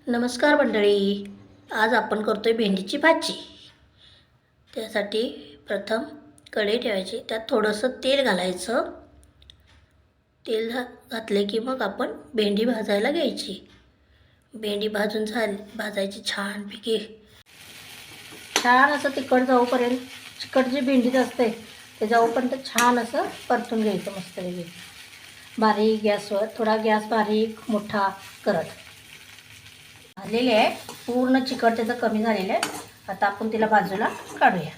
नमस्कार मंडळी, आज आपण करतोय भेंडीची भाजी। त्यासाठी प्रथम कढई ठेवायची, त्यात थोडंसं तेल घालायचं। तेल घातले की मग आपण भेंडी भाजायला घ्यायची। भेंडी भाजायची छानपैकी, छान असं तिखट जाऊपर्यंत, चिकट जी भेंडीच असते ते जाऊपर्यंत छान असं परतून घ्यायचं मस्तपैकी। बारीक गॅसवर, थोडा गॅस बारीक मोठा करत झालेले आहे। पूर्ण चिकट त्याचं कमी झालेलं आहे। आता आपण तिला बाजूला काढूया।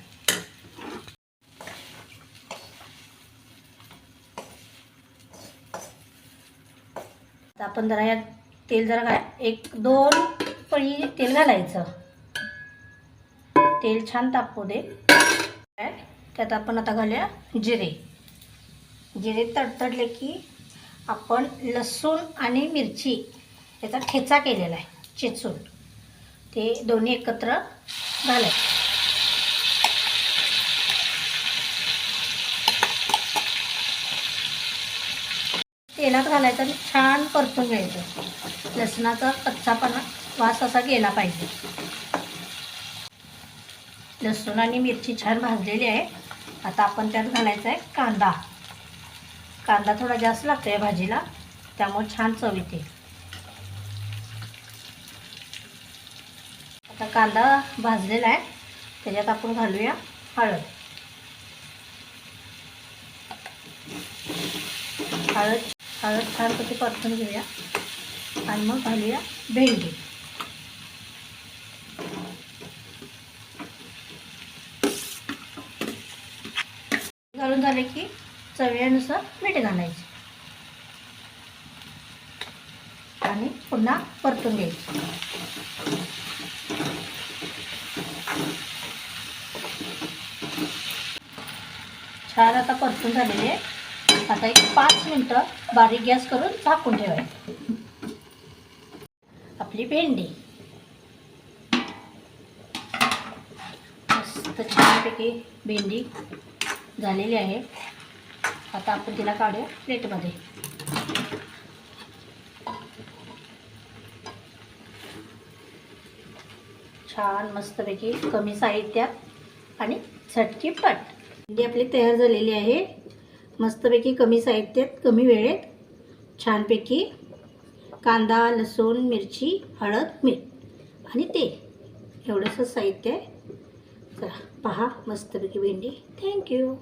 आता आपण जरा यात तेल जरा एक दोन पळी तेल घालायचं। तेल छान तापू दे। त्यात आपण आता घालूया जिरे। जिरे तडतडले की आपण लसूण आणि मिरची याचा ठेचा केलेला आहे चेचून, ते दोन्ही एकत्र घालायचे। तेलात घालायचं आणि छान परतून घ्यायचं। लसणाचा कच्चापणा वास असा गेला पाहिजे। लसूण आणि मिरची छान भाजलेली आहे। आता आपण त्यात घालायचा आहे कांदा। कांदा थोडा जास्त लागतो या भाजीला, त्यामुळे छान चव येते। आता कांदा भाजलेला आहे, त्याच्यात आपण घालूया हळद। हळद छानपैकी परतून घेऊया आणि मग घालूया भेंडी। घालून झाले की चवीनुसार मीठ घालायचे आणि पुन्हा परतून घ्यायचे। छान आता परतून झालेले आहे। आता एक 5 मिनिटं बारीक गॅस करून झाकून ठेवायचं। आपली भेंडी मस्त छानपैकी भेंडी झालेली आहे। आता आपण तिला काढूया प्लेटमध्ये। छान मस्तपैकी कमी साहित्यात आणि झटकीपट भेंडी आपली तयार झालेली आहे। मस्तपैकी कमी साहित्यात कमी वेळेत छानपैकी कांदा, लसूण, मिरची, हळद, मीठ आणि तेल एवढंसं साहित्य आहे। चला पहा मस्तपैकी भेंडी। थँक्यू।